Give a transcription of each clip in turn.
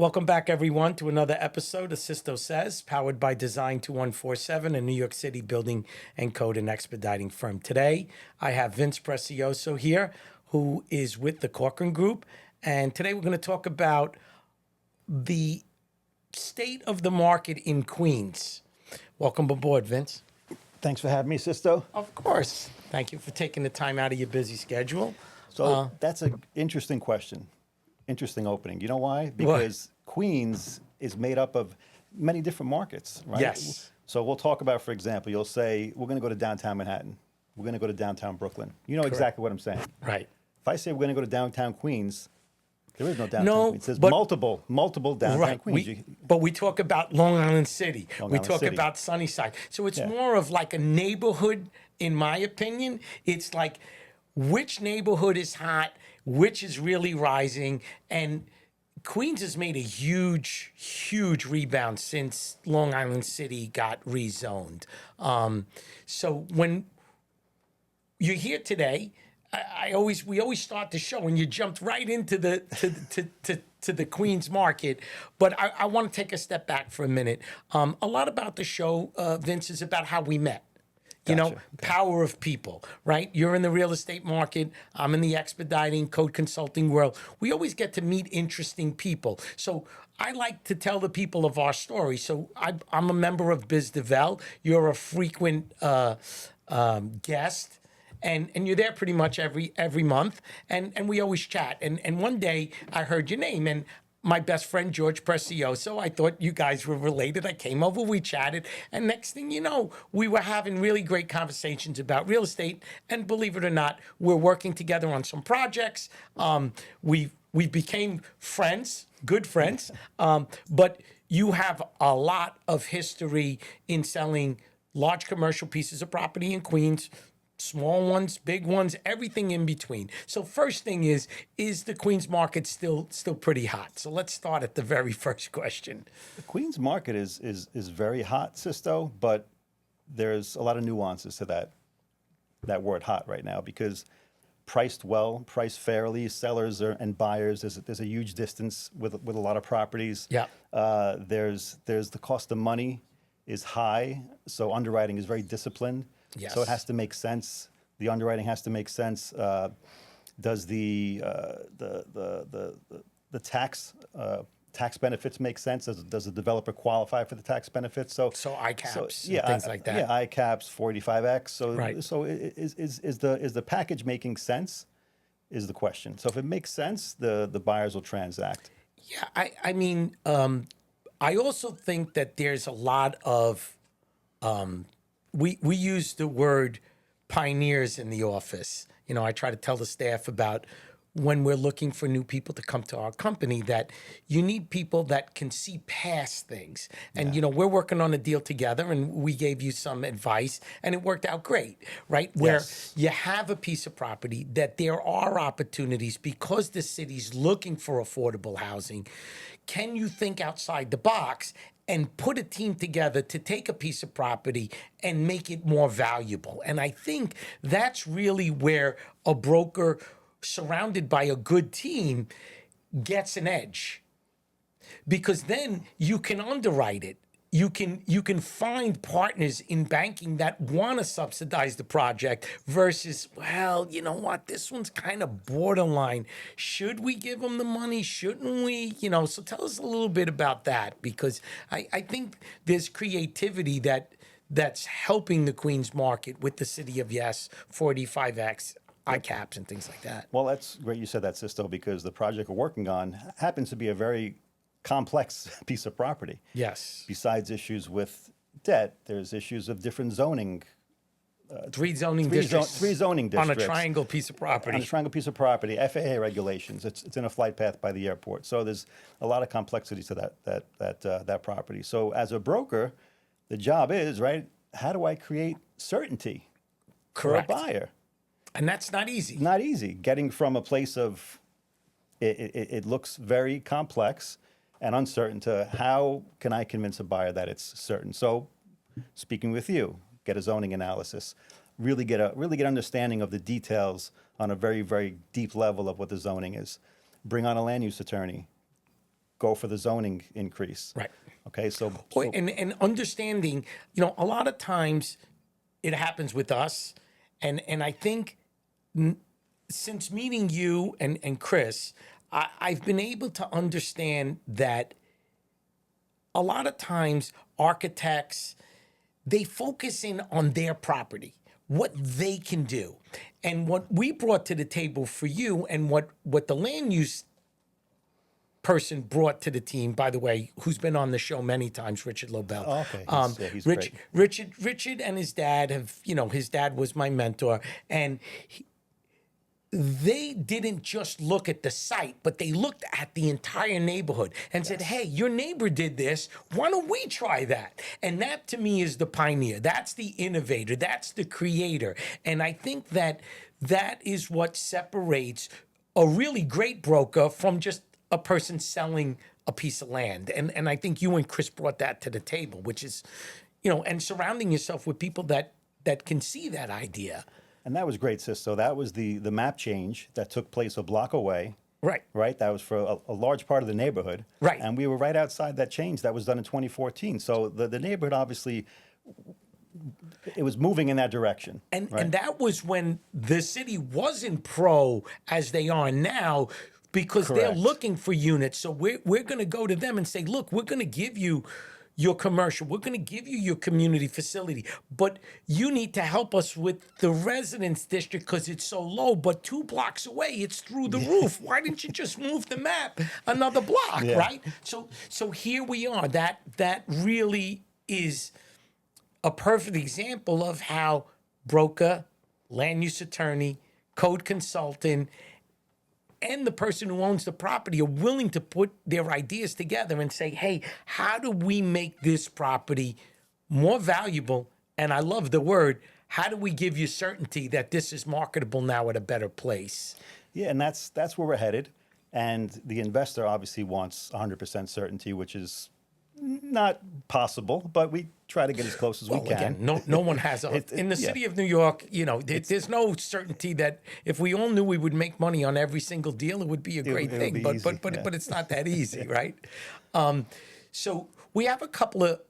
Welcome back, everyone, to another episode of Sisto Says, powered by Design 2147, a New York City building and code and expediting firm. Today, I have Vince Prezioso here, who is with the Corcoran Group. And today we're going to talk about the state of the market in Queens. Welcome aboard, Vince. Thanks for having me, Sisto. Of course. Thank you for taking the time out of your busy schedule. So that's an interesting question. Interesting opening. You know why? Because Queens is made up of many different markets, right? Yes. So we'll talk about, for example, you'll say, we're going to go to downtown Manhattan. We're going to go to downtown Brooklyn. You know exactly what I'm saying. Right. If I say we're going to go to downtown Queens, there is no downtown Queens. There's but- multiple downtown Queens. But we talk about Long Island City. Long we Island talk City. about Sunnyside. So it's Yeah. more of like a neighborhood, in my opinion. It's like which neighborhood is hot, which is really rising. And Queens has made a huge rebound since Long Island City got rezoned. So when you're here today, we always start the show and you jumped right into the to the Queens market. But I want to take a step back for a minute. A lot about the show, Vince, is about how we met. You know, Gotcha. power of people, right? You're in the real estate market. I'm in the expediting code consulting world. We always get to meet interesting people. So I like to tell the people of our story. So I'm a member of Biz Devel. You're a frequent guest. And you're there pretty much every month, and we always chat. And one day I heard your name, and my best friend George Prezioso, I thought you guys were related. I came over, we chatted, and next thing you know, we were having really great conversations about real estate. And believe it or not, we're working together on some projects. We became friends, good friends. But you have a lot of history in selling large commercial pieces of property in Queens. Small ones, big ones, everything in between. So first thing is the Queens market still pretty hot? So let's start at the very first question. The Queens market is very hot, Sisto, but there's a lot of nuances to that word hot right now, because priced well, priced fairly, sellers and buyers, there's a huge distance with a lot of properties. Yeah. There's the cost of money is high, so underwriting is very disciplined. Yes. So it has to make sense. The underwriting has to make sense. Does the tax benefits make sense? Does the developer qualify for the tax benefits? So ICAPs, and things like that. Yeah, ICAPs, 45X. So Right. so is the package making sense? Is the question. So if it makes sense, the buyers will transact. Yeah, I mean, I also think that there's a lot of we use the word pioneers in the office. You know, I try to tell the staff about when we're looking for new people to come to our company that you need people that can see past things. And, you know, we're working on a deal together and we gave you some advice and it worked out great, right? Where Yes. you have a piece of property that there are opportunities because the city's looking for affordable housing. Can you think outside the box and put a team together to take a piece of property and make it more valuable? And I think that's really where a broker surrounded by a good team gets an edge, because then you can underwrite it. You can find partners in banking that want to subsidize the project versus, well, you know what, this one's kind of borderline. Should we give them the money? Shouldn't we? You know, so tell us a little bit about that, because I think there's creativity that's helping the Queens market with the City of Yes, 45X, ICAPs, and things like that. Well, that's great you said that, Sisto, because the project we're working on happens to be a very complex piece of property. Yes. Besides issues with debt, there's issues of different zoning. Three zoning districts. Three zoning On a districts. triangle piece of property. On a triangle piece of property, FAA regulations. It's in a flight path by the airport. So there's a lot of complexity to that property. So as a broker, the job is, right, how do I create certainty Correct. for a buyer? And that's not easy. Not easy. Getting from a place of it looks very complex and uncertain to how can I convince a buyer that it's certain. So speaking with you, get a zoning analysis, really get understanding of the details on a very, very deep level of what the zoning is. Bring on a land use attorney. go for the zoning increase. Right. Okay, so, And understanding, a lot of times it happens with us, and I think since meeting you and Chris, I've been able to understand that a lot of times architects, they focus in on their property, what they can do. And what we brought to the table for you, and what the land use person brought to the team, by the way, who's been on the show many times, Richard Lobel. Oh, okay. He's Rich, great. Richard and his dad have, his dad was my mentor, and they didn't just look at the site, but they looked at the entire neighborhood and said, hey, your neighbor did this. Why don't we try that? And that to me is the pioneer. That's the innovator. That's the creator. And I think that is what separates a really great broker from just a person selling a piece of land. And I think you and Chris brought that to the table, which is, and surrounding yourself with people that can see that idea. And that was great, Sisto. That was the map change that took place a block away. Right. Right. That was for a large part of the neighborhood. Right. And we were right outside that change that was done in 2014. So the neighborhood, obviously, it was moving in that direction. And right? and that was when the city wasn't pro as they are now, because they're Correct. looking for units. So we're going to go to them and say, look, we're going to give you your commercial. We're going to give you your community facility, but you need to help us with the residence district because it's so low. But 2 blocks away, it's through the roof. Why didn't you just move the map another block, right? So here we are. That really is a perfect example of how broker, land use attorney, code consultant, and the person who owns the property are willing to put their ideas together and say, hey, how do we make this property more valuable? And I love the word, how do we give you certainty that this is marketable now at a better place? Yeah, and that's where we're headed. And the investor obviously wants 100% certainty, which is not possible, but we try to get as close as we can. Again, no one has in the city of New York, there's no certainty that if we all knew we would make money on every single deal, it would be a great thing. But it's not that easy, right? So we have a couple of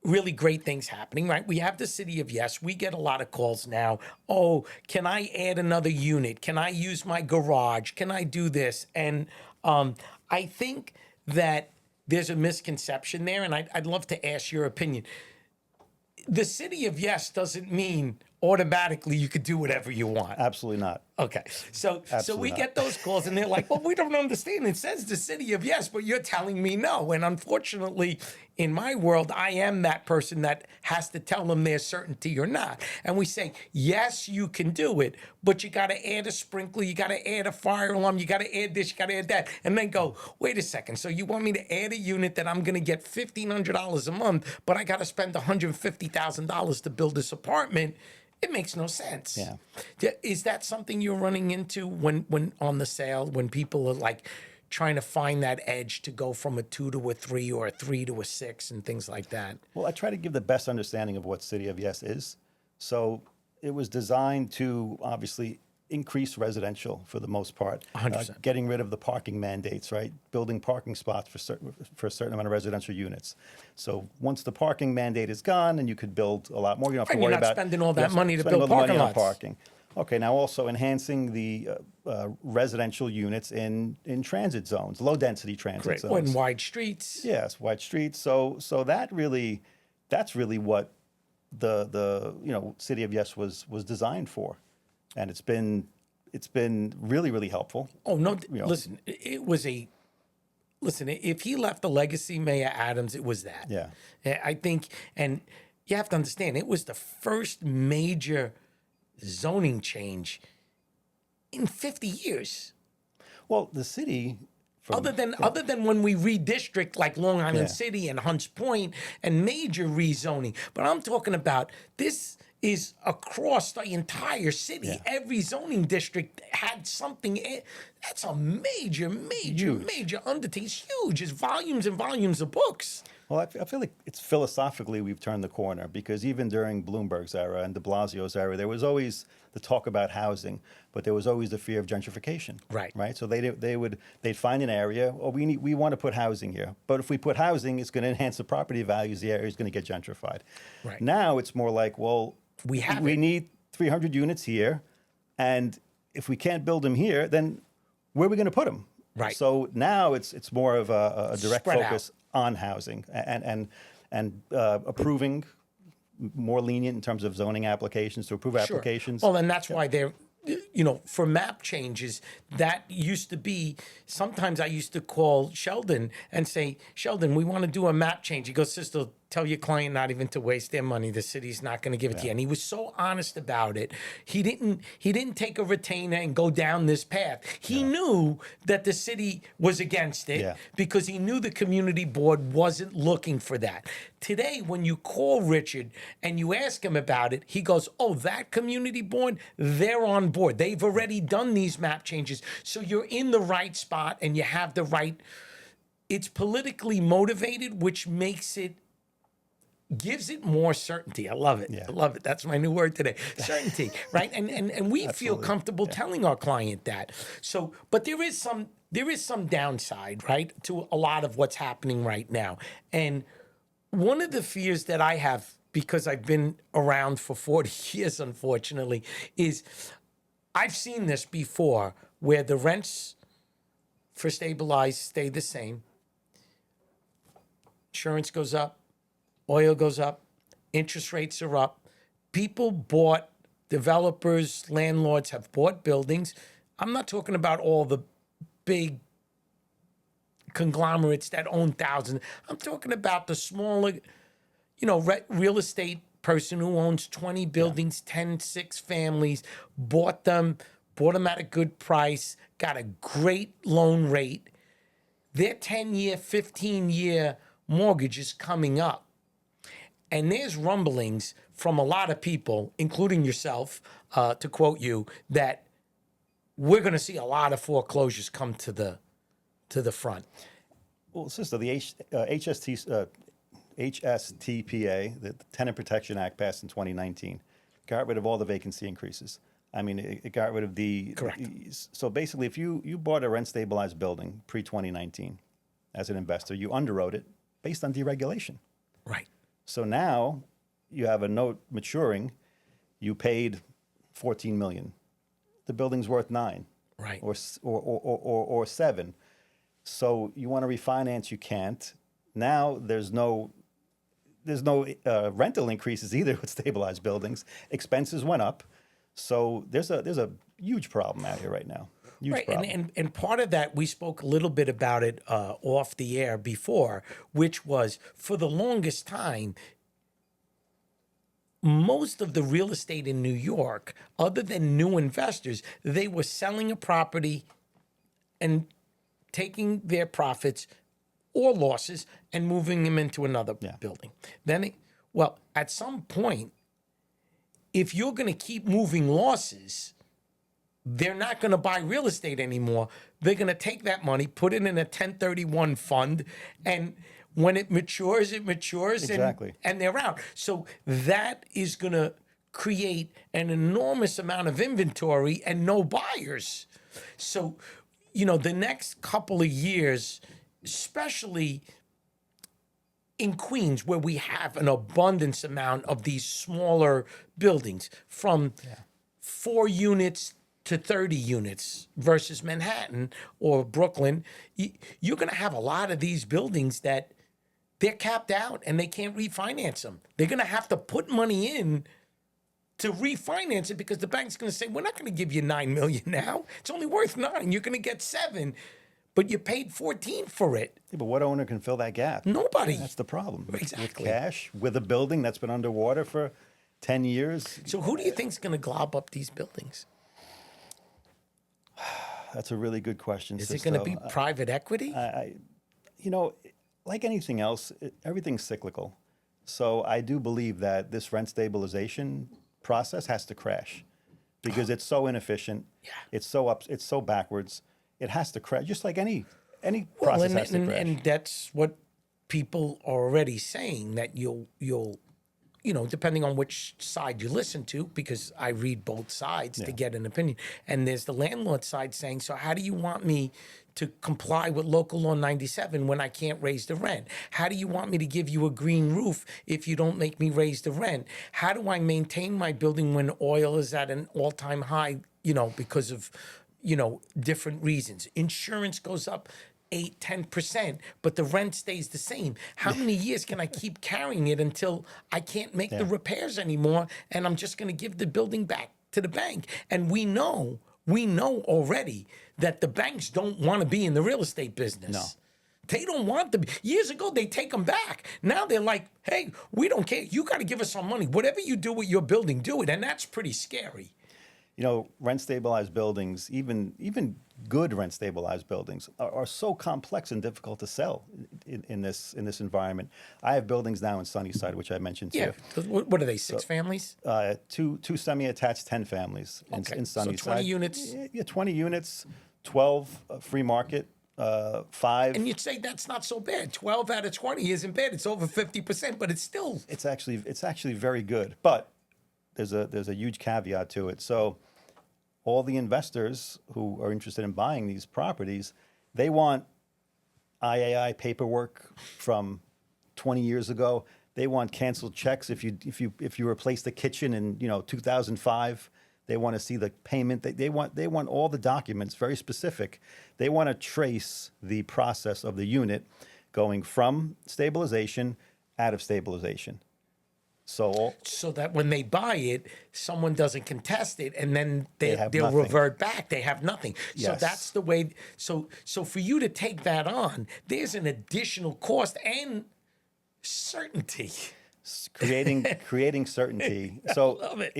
really great things happening, right? We have the City of Yes. We get a lot of calls now. Oh, can I add another unit? Can I use my garage? Can I do this? And I think that there's a misconception there, and I'd love to ask your opinion. The City of Yes doesn't mean automatically you could do whatever you want. Absolutely not. Okay. So we get those calls and they're like, well, we don't understand. It says the City of Yes, but you're telling me no. And unfortunately, in my world, I am that person that has to tell them there's certainty or not. And we say, yes, you can do it, but you got to add a sprinkler, you got to add a fire alarm, you got to add this, you got to add that. And then go, wait a second. So you want me to add a unit that I'm going to get $1,500 a month, but I got to spend $150,000 to build this apartment? It makes no sense. Yeah. Is that something you're running into when on the sale, when people are like trying to find that edge to go from a 2 to a 3 or a 3 to a 6 and things like that? Well, I try to give the best understanding of what City of Yes is. So it was designed to obviously increase residential for the most part. 100%. Getting rid of the parking mandates, right? Building parking spots for a certain amount of residential units. So once the parking mandate is gone, and you could build a lot more, you don't have to worry you're not about spending all that money to spending build all the money parking on lots. parking. Okay, now also enhancing the residential units in transit zones, low density transit zones. In wide streets. Yes, wide streets. So that's really what the City of Yes was designed for, and it's been really, really helpful. Oh no! Listen, it was a. Listen, if he left a legacy, Mayor Adams, it was that. Yeah. I think, and you have to understand, it was the first major zoning change in 50 years. Well, the city. Other than when we redistrict like Long Island Yeah. City and Hunts Point and major rezoning, but I'm talking about this is across the entire city. Yeah. Every zoning district had something. That's a major undertaking. It's huge. It's volumes and volumes of books. Well, I feel like it's philosophically we've turned the corner because even during Bloomberg's era and de Blasio's era, there was always the talk about housing, but there was always the fear of gentrification. Right. Right. So they'd find an area. Oh, we want to put housing here, but if we put housing, it's going to enhance the property values. The area is going to get gentrified. Right. Now it's more like, well, We need 300 units here, and if we can't build them here, then where are we going to put them? Right. So now it's more of a direct Spread focus on housing and approving more lenient in terms of zoning applications to approve applications. Well, and that's why they're, for map changes, that used to be, sometimes I used to call Sheldon and say, Sheldon, we want to do a map change. He goes, Sisto, tell your client not even to waste their money. The city's not going to give it to you. And he was so honest about it. He didn't take a retainer and go down this path. He knew that the city was against it because he knew the community board wasn't looking for that. Today, when you call Richard and you ask him about it, he goes, oh, that community board, they're on board. They've already done these map changes. So you're in the right spot and you have the right, it's politically motivated, which gives it more certainty. I love it. Yeah. I love it. That's my new word today. Certainty, right? And we feel comfortable telling our client that. So, but there is some downside, right, to a lot of what's happening right now. And one of the fears that I have, because I've been around for 40 years, unfortunately, is I've seen this before where the rents for stabilized stay the same. Insurance goes up. Oil goes up, interest rates are up. Developers, landlords have bought buildings. I'm not talking about all the big conglomerates that own thousands. I'm talking about the smaller, real estate person who owns 20 buildings, 10, 6 families, bought them at a good price, got a great loan rate. Their 10-year, 15-year mortgage is coming up. And there's rumblings from a lot of people, including yourself, to quote you, that we're going to see a lot of foreclosures come to the front. Well, Sister, the HSTPA, the Tenant Protection Act, passed in 2019, got rid of all the vacancy increases. I mean, it got rid of Correct. So basically, if you bought a rent-stabilized building pre-2019 as an investor, you underwrote it based on deregulation. Right. So now you have a note maturing. You paid $14 million. The building's worth $9 million, Right. or $7 million. So you want to refinance, you can't. Now there's no rental increases either with stabilized buildings. Expenses went up. So there's a huge problem out here right now. Huge problem. And part of that, we spoke a little bit about it off the air before, which was for the longest time, most of the real estate in New York, other than new investors, they were selling a property and taking their profits or losses and moving them into another building. At some point, if you're going to keep moving losses, they're not going to buy real estate anymore. They're going to take that money, put it in a 1031 fund, and when it matures, Exactly. and they're out. So that is going to create an enormous amount of inventory and no buyers. So, the next couple of years, especially in Queens, where we have an abundance amount of these smaller buildings from 4 units to 30 units versus Manhattan or Brooklyn, you're going to have a lot of these buildings that they're capped out and they can't refinance them. They're going to have to put money in to refinance it because the bank's going to say, we're not going to give you $9 million now. It's only worth $9 million. You're going to get $7 million, but you paid $14 million for it. Yeah, but what owner can fill that gap? Nobody. That's the problem. Exactly. With cash, with a building that's been underwater for 10 years. So who do you think is going to glob up these buildings? That's a really good question, Is Sisto. it going to be private equity? Like anything else, everything's cyclical. So I do believe that this rent stabilization process has to crash because it's so inefficient. Yeah. It's so backwards. It has to crash, just like any process has to crash. And that's what people are already saying that you'll depending on which side you listen to, because I read both sides to get an opinion. And there's the landlord side saying, so how do you want me to comply with local law 97 when I can't raise the rent? How do you want me to give you a green roof if you don't make me raise the rent? How do I maintain my building when oil is at an all-time high, because of, different reasons? Insurance goes up 8-10%, but the rent stays the same. How many years can I keep carrying it until I can't make the repairs anymore, and I'm just going to give the building back to the bank? And we know already that the banks don't want to be in the real estate business. No. They don't want them. Years ago, they take them back. Now they're like, hey, we don't care. You got to give us some money. Whatever you do with your building, do it. And that's pretty scary. Rent stabilized buildings, even good rent stabilized buildings, are so complex and difficult to sell in this environment. I have buildings now in Sunnyside, which I mentioned Yeah. too. What are they, six families? Two semi-attached 10 families in Sunnyside. So 20 units. Yeah, 20 units, 12 free market, 5. And you'd say that's not so bad. 12 out of 20 isn't bad. It's over 50%, but it's still. It's actually very good, but there's a huge caveat to it. So all the investors who are interested in buying these properties, they want IAI paperwork from 20 years ago. They want canceled checks if you replace the kitchen in 2005. They want to see the payment. They want all the documents, very specific. They want to trace the process of the unit going from stabilization out of stabilization. So that when they buy it, someone doesn't contest it, and then they'll nothing. revert back. They have nothing. So Yes. that's the way. So for you to take that on, there's an additional cost and certainty. creating certainty. So love it.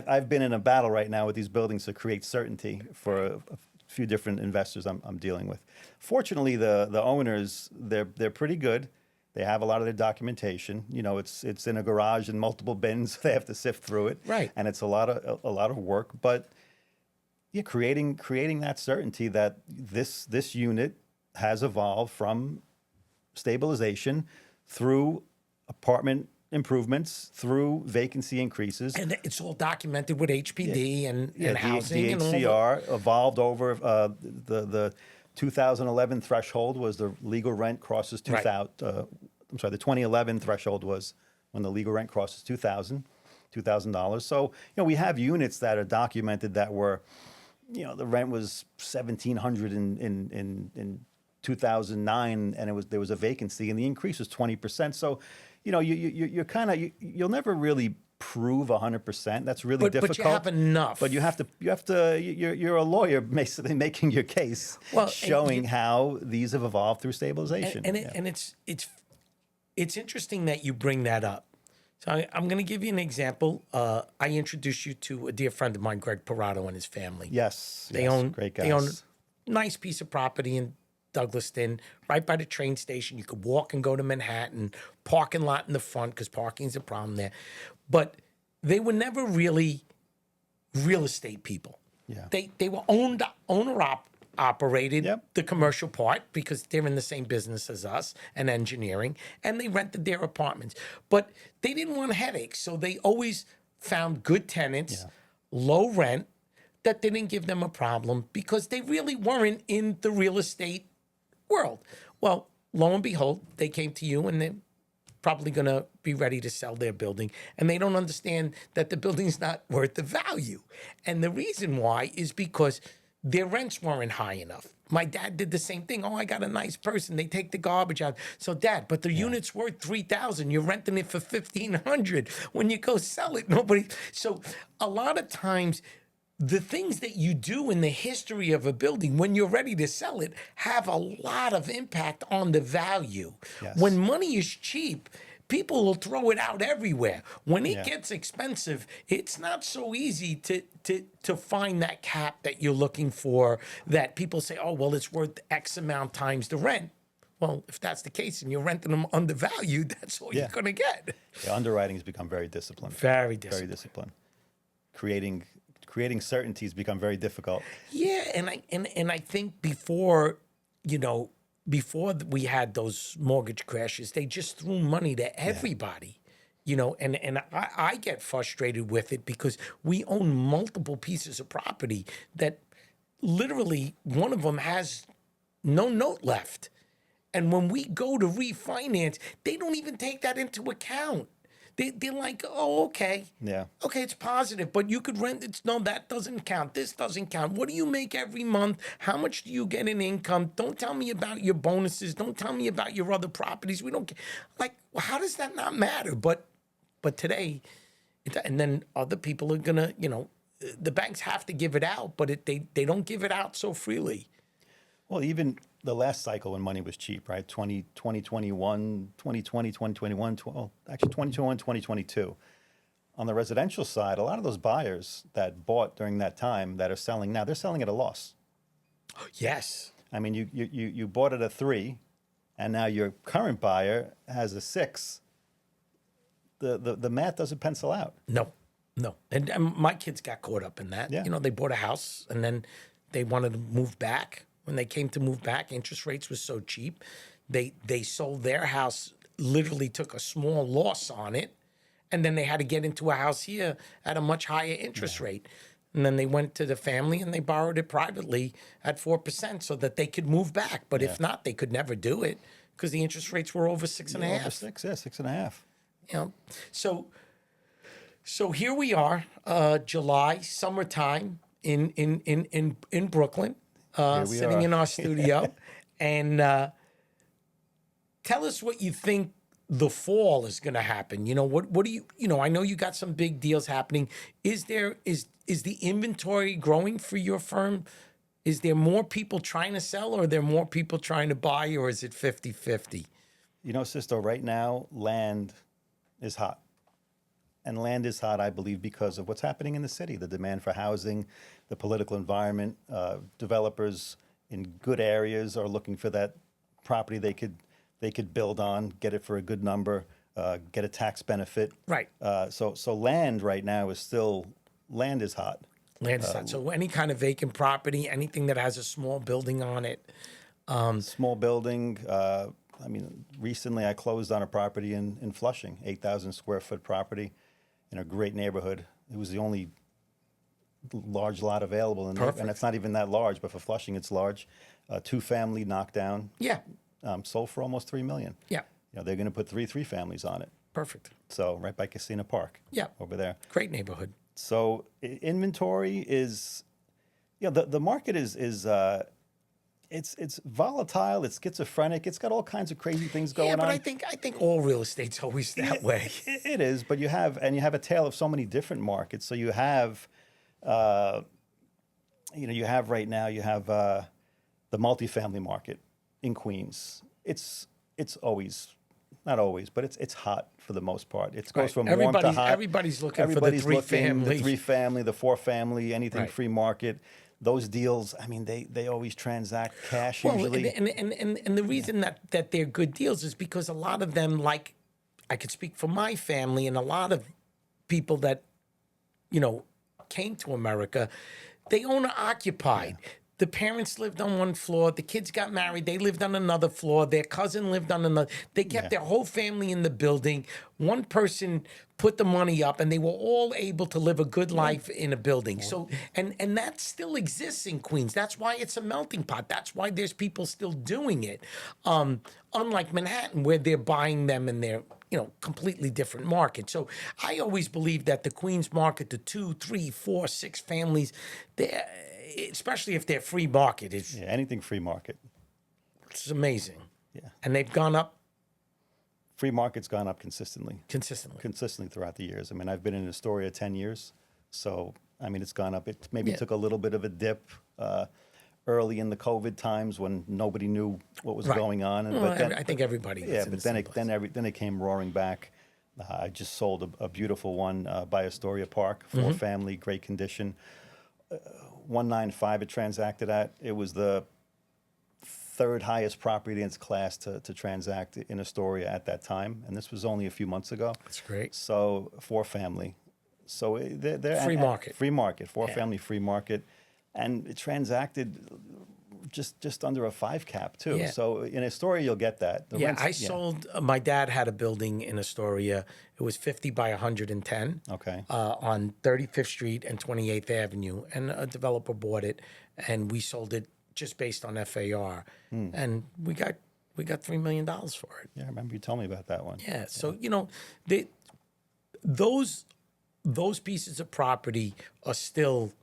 I've been in a battle right now with these buildings to create certainty for a few different investors I'm dealing with. Fortunately, the owners, they're pretty good. They have a lot of their documentation. It's in a garage and multiple bins. They have to sift through it, Right. and it's a lot of work. But creating that certainty that this unit has evolved from stabilization through apartment improvements, through vacancy increases. And it's all documented with HPD and The housing and all that. HCR evolved over the 2011 threshold was the legal rent crosses 2000. The 2011 threshold was when the legal rent crosses $2,000. So we have units that are documented that were, the rent was $1,700 in 2009, and there was a vacancy, and the increase was 20%. So you'll never really prove 100%. That's really difficult. But you have enough. But you're a lawyer basically making your case, showing how these have evolved through stabilization. And it's interesting that you bring that up. So I'm going to give you an example. I introduced you to a dear friend of mine, Greg Parado, and his family. They own great guys. They own a nice piece of property in Douglaston, right by the train station. You could walk and go to Manhattan, parking lot in the front, because parking's a problem there. But they were never really real estate people. Yeah. They were owner-operated, Yep. the commercial part, because they're in the same business as us, and engineering, and they rented their apartments. But they didn't want headaches, so they always found good tenants, low rent, that didn't give them a problem because they really weren't in the real estate world. Well, lo and behold, they came to you, and they're probably going to be ready to sell their building, and they don't understand that the building's not worth the value. And the reason why is because their rents weren't high enough. My dad did the same thing. Oh, I got a nice person. They take the garbage out. So, Dad, but the unit's worth $3,000. You're renting it for $1,500. When you go sell it, nobody. So, a lot of times, the things that you do in the history of a building when you're ready to sell it have a lot of impact on the value. Yes. When money is cheap, people will throw it out everywhere. When it gets expensive, it's not so easy to find that cap that you're looking for, that people say, oh, well, it's worth X amount times the rent. Well, if that's the case and you're renting them undervalued, that's all you're going to get. Underwriting has become very disciplined. Very disciplined. Very disciplined. Creating certainties become very difficult. Yeah, and I think before, before we had those mortgage crashes, they just threw money to everybody. You know, and I get frustrated with it because we own multiple pieces of property that literally one of them has no note left. And when we go to refinance, they don't even take that into account. They're like, oh, okay. Yeah. Okay, it's positive, but you could rent it. No, that doesn't count. This doesn't count. What do you make every month? How much do you get in income? Don't tell me about your bonuses. Don't tell me about your other properties. We don't like, well, how does that not matter? But today, and then other people are gonna, you know, the banks have to give it out, but they don't give it out so freely. Well, even the last cycle when money was cheap, right? 2021, 2021, actually 2021, 2022. On the residential side, a lot of those buyers that bought during that time that are selling now, they're selling at a loss. Yes. I mean, you bought at a 3, and now your current buyer has a 6. The math doesn't pencil out. No, no. And my kids got caught up in that. Yeah. You know, they bought a house and then they wanted to move back. When they came to move back, interest rates were so cheap. They sold their house, literally took a small loss on it, and then they had to get into a house here at a much higher interest rate. And then they went to the family and they borrowed it privately at 4% so that they could move back. But if not, they could never do it because the interest rates were over 6.5. Over 6, yeah, 6.5. You know, so here we are, July, summertime in Brooklyn, sitting in our studio, and tell us what you think the fall is going to happen. You know, what do you know? I know you got some big deals happening. Is the inventory growing for your firm? Is there more people trying to sell, or are there more people trying to buy, or is it 50-50? You know, Sisto, right now, land is hot. And land is hot, I believe, because of what's happening in the city, the demand for housing, the political environment. Developers in good areas are looking for that property they could build on, get it for a good number, get a tax benefit. Right. So land right now is still, land is hot. Land is hot. So any kind of vacant property, anything that has a small building on it. Small building. I mean, recently I closed on a property in Flushing, 8,000 square foot property in a great neighborhood. It was the only large lot available, and it's not even that large, but for Flushing, it's large. 2-family knockdown. Yeah. Sold for almost $3 million. Yeah. You know, they're going to put 3 families on it. Perfect. So right by Casino Park. Yeah. Over there. Great neighborhood. So inventory is, you know, the market is it's volatile, it's schizophrenic, it's got all kinds of crazy things going on. Yeah, but I think all real estate's always that way. It is, but you have a tale of so many different markets. So you have, you have right now, you have the multifamily market in Queens. It's always, not always, but it's hot for the most part. It goes from warm to hot. Everybody's looking for the 3-family. The 3-family, the 4-family, anything Right. free market. Those deals, I mean, they always transact cash usually. And the reason that they're good deals is because a lot of them, like, I could speak for my family and a lot of people that, you know, came to America, they owner occupied. Yeah. The parents lived on one floor. The kids got married. They lived on another floor. Their cousin lived on another. They kept their whole family in the building. One person put the money up, and they were all able to live a good life in a building. So, and that still exists in Queens. That's why it's a melting pot. That's why there's people still doing it. Unlike Manhattan, where they're buying them and they're, you know, completely different market. So I always believe that the Queens market, the 2, 3, 4, 6 families, especially if they're free market, anything free market. It's amazing. Yeah. And they've gone up. Free market's gone up consistently throughout the years. I mean, I've been in Astoria 10 years. So, I mean, it's gone up. It maybe took a little bit of a dip early in the COVID times when nobody knew what was going on. And, but then, I think everybody. Yeah, but then it came roaring back. I just sold a beautiful one by Astoria Park, 4-family, great condition. 195 it transacted at. It was the 3rd highest property in its class to transact in Astoria at that time, and this was only a few months ago. That's great. So 4-family. So they're free market. Free market, 4-family free market, and it transacted just under a 5 cap too. Yeah. So in Astoria, you'll get that. The Yeah, rents- I sold. My dad had a building in Astoria. It was 50 by 110. Okay. On 35th Street and 28th Avenue, and a developer bought it, and we sold it just based on FAR, and we got $3 million for it. Yeah, I remember you told me about that one. Yeah, so those pieces of property are still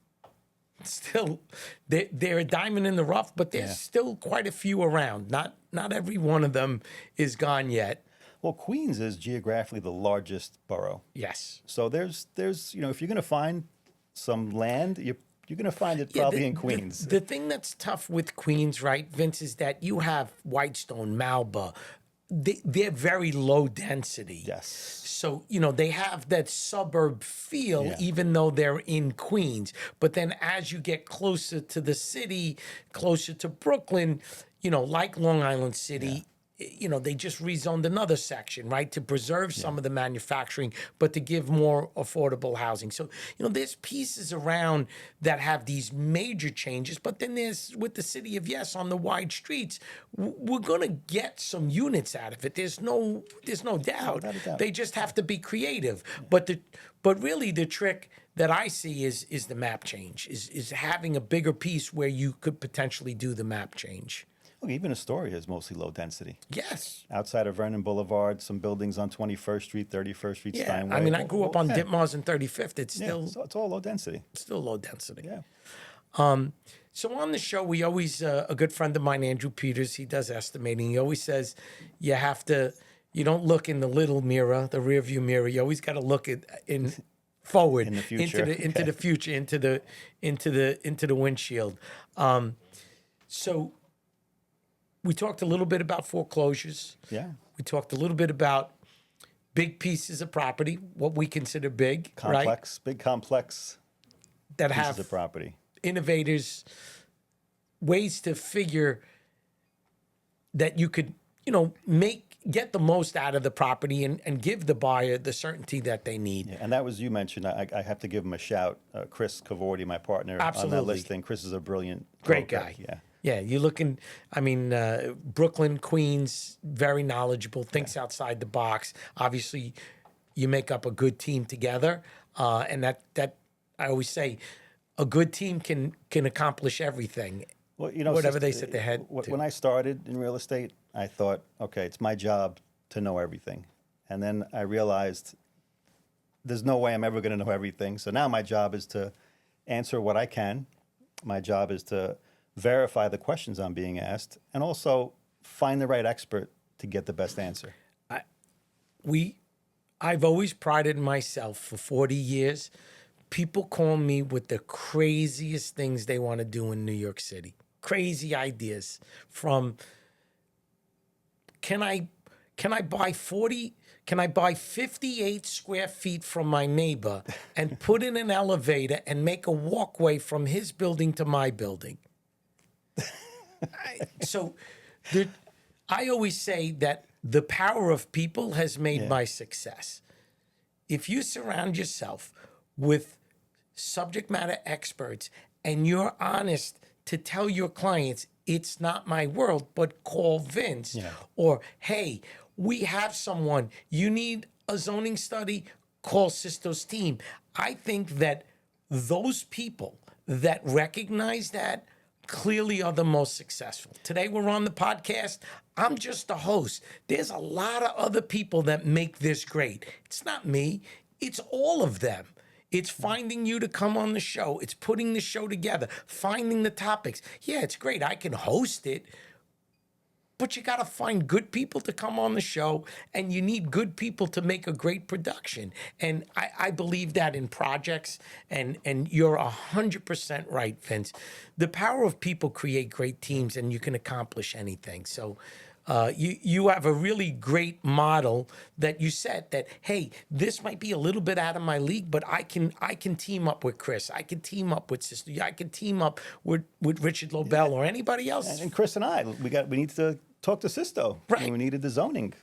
they're a diamond in the rough, but there's still quite a few around. Not every one of them is gone yet. Well, Queens is geographically the largest borough. Yes. So there's if you're going to find some land, you're going to find it probably in Queens. The thing that's tough with Queens, right, Vince, is that you have Whitestone, Malba. They're very low density. Yes. So, they have that suburb feel, Yeah. even though they're in Queens. But then as you get closer to the city, closer to Brooklyn, like Long Island City, they just rezoned another section, right, to preserve some of the manufacturing, but to give more affordable housing. So, there's pieces around that have these major changes, but then there's, with the city of Yes on the wide streets, we're going to get some units out of it. There's no doubt. Without a doubt. They just have to be creative. But really the trick that I see is the map change, is having a bigger piece where you could potentially do the map change. Look, even Astoria is mostly low density. Yes. Outside of Vernon Boulevard, some buildings on 21st Street, 31st Street, Yeah, Steinway. I mean, I grew up on Yeah. Ditmars and 35th. It's Yeah, still so it's all low density. low density. Yeah. So on the show, we always a good friend of mine, Andrew Peters, he does estimating. He always says you don't look in the little mirror, the rear view mirror. You always got to look forward In the future. into the future, into the windshield. So we talked a little bit about foreclosures. Yeah. We talked a little bit about big pieces of property, what we consider big, right? Complex, big complex That pieces have of property. innovators, ways to figure that you could, get the most out of the property and give the buyer the certainty that they need. Yeah, and that was, you mentioned, I have to give him a shout. Chris Cavorti, my partner on Absolutely. that listing. Chris is a brilliant Great broker. guy. Yeah. Yeah, you're looking, Brooklyn, Queens, very knowledgeable, thinks outside the box. Obviously, you make up a good team together. And that I always say, a good team can accomplish everything. Well, Whatever they set their head to. When I started in real estate, I thought, okay, it's my job to know everything. And then I realized there's no way I'm ever going to know everything. So now my job is to answer what I can. My job is to verify the questions I'm being asked and also find the right expert to get the best answer. I've always prided myself for 40 years. People call me with the craziest things they want to do in New York City. Crazy ideas from can I buy 58 square feet from my neighbor and put in an elevator and make a walkway from his building to my building? I always say that the power of people has made my success. If you surround yourself with subject matter experts and you're honest to tell your clients, it's not my world, but call Vince. Yeah. Or, hey, we have someone, you need a zoning study, call Sisto's team. I think that those people that recognize that clearly are the most successful. Today we're on the podcast. I'm just a host. There's a lot of other people that make this great. It's not me. It's all of them. It's finding you to come on the show. It's putting the show together, finding the topics. Yeah, it's great. I can host it, but you got to find good people to come on the show, and you need good people to make a great production. And I believe that in projects, and you're 100% right, Vince. The power of people create great teams, and you can accomplish anything. So you have a really great model that you set that, hey, this might be a little bit out of my league, but I can team up with Chris. I can team up with Sisto. I can team up with Richard Lobel or anybody else. And Chris and I, we need to talk to Sisto. Right. We needed the zoning,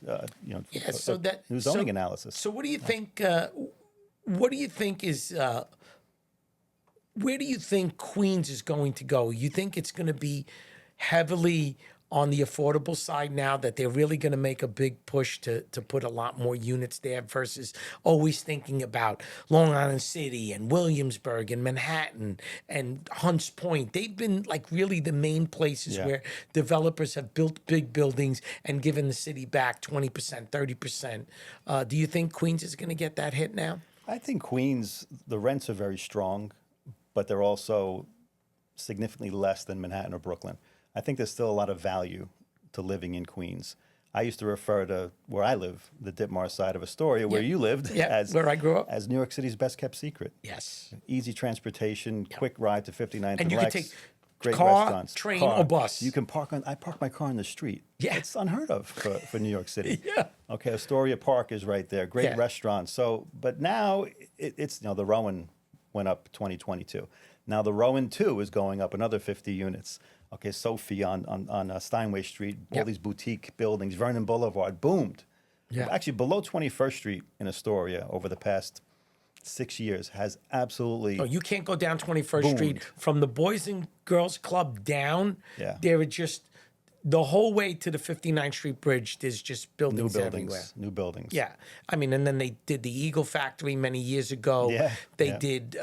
Yeah, so that new zoning analysis. So what do you think? What do you think is? Where do you think Queens is going to go? You think it's going to be heavily on the affordable side now, that they're really going to make a big push to put a lot more units there versus always thinking about Long Island City and Williamsburg and Manhattan and Hunts Point. They've been like really the main places Yeah. where developers have built big buildings and given the city back 20%, 30%. Do you think Queens is going to get that hit now? I think Queens, the rents are very strong, but they're also significantly less than Manhattan or Brooklyn. I think there's still a lot of value to living in Queens. I used to refer to where I live, the Ditmar side of Astoria, where you lived, Yeah, as where I grew up. as New York City's best kept secret. Yes. Easy transportation, quick ride to 59th And you Lex, can take great car, restaurants, train, or bus. You can park on. I park my car on the street. Yeah. It's unheard of for New York City. Yeah. Okay, Astoria Park is right there. Great Yeah. restaurants. So, but now it's the Rowan went up 2022. Now the Rowan 2 is going up another 50 units. Okay, Sophie on Steinway Street, all Yep. these boutique buildings, Vernon Boulevard boomed. Yeah. Actually, below 21st Street in Astoria over the past 6 years has absolutely. Oh, you can't go down 21st Boomed. Street from the Boys and Girls Club down. Yeah. There are just the whole way to the 59th Street Bridge. There's just New buildings buildings, everywhere. new buildings. Yeah, I mean, and then they did the Eagle Factory many years ago. Yeah, They yeah. did.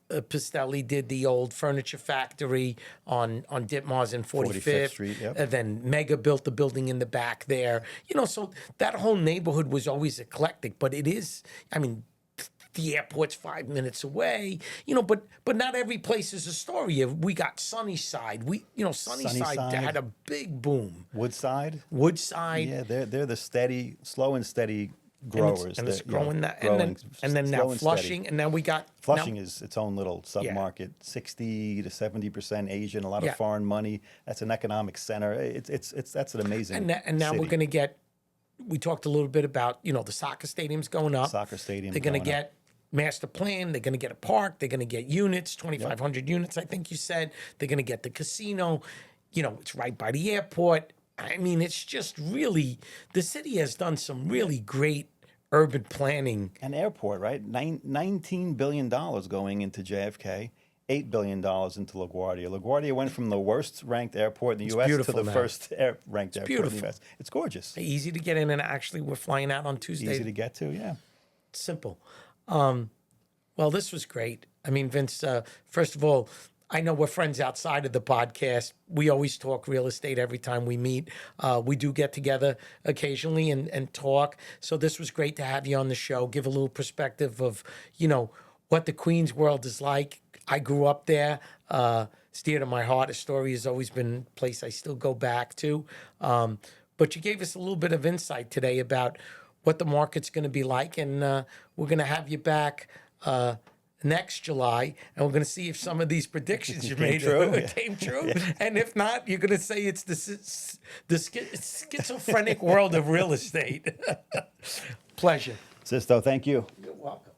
Pistelli did the old furniture factory on Ditmars and 45th. Street, yep. And then Mega built the building in the back there. So that whole neighborhood was always eclectic. But it is, I mean, the airport's 5 minutes away. But not every place is Astoria. We got Sunnyside. Sunnyside Sunnyside. had a big boom. Woodside. Woodside. Yeah, they're the slow and steady growers. And it's that, you know, growing that, growing and then slow now and steady. Flushing, and now we got Flushing now, is its own little submarket. 60 to 70% Asian, a lot Yeah. of foreign money. That's an economic center. It's that's an amazing. and now we're city. going to get. We talked a little bit about the soccer stadium's going up. Soccer stadium. They're going to going up. get master plan. They're going to get a park. They're going to get units, 2,500 units. I think you said they're going to get the casino. It's right by the airport. I mean, it's just really the city has done some really great urban planning. An airport, right? $19 billion going into JFK, $8 billion into LaGuardia. LaGuardia went from the worst ranked airport in the U.S. to beautiful the now. first ranked airport in the beautiful. U.S. It's gorgeous. Easy to get in, and actually, we're flying out on Tuesday. Easy to get to, yeah. Simple. Well, this was great. I mean, Vince, first of all, I know we're friends outside of the podcast. We always talk real estate every time we meet. We do get together occasionally and talk. So this was great to have you on the show, give a little perspective of, what the Queens world is like. I grew up there. It's dear to my heart. Astoria has always been a place I still go back to. But you gave us a little bit of insight today about what the market's going to be like. And we're going to have you back next July, and we're going to see if some of these predictions you made true. came true. And if not, you're going to say it's the schizophrenic world of real estate. Pleasure. Sisto, thank you. You're welcome.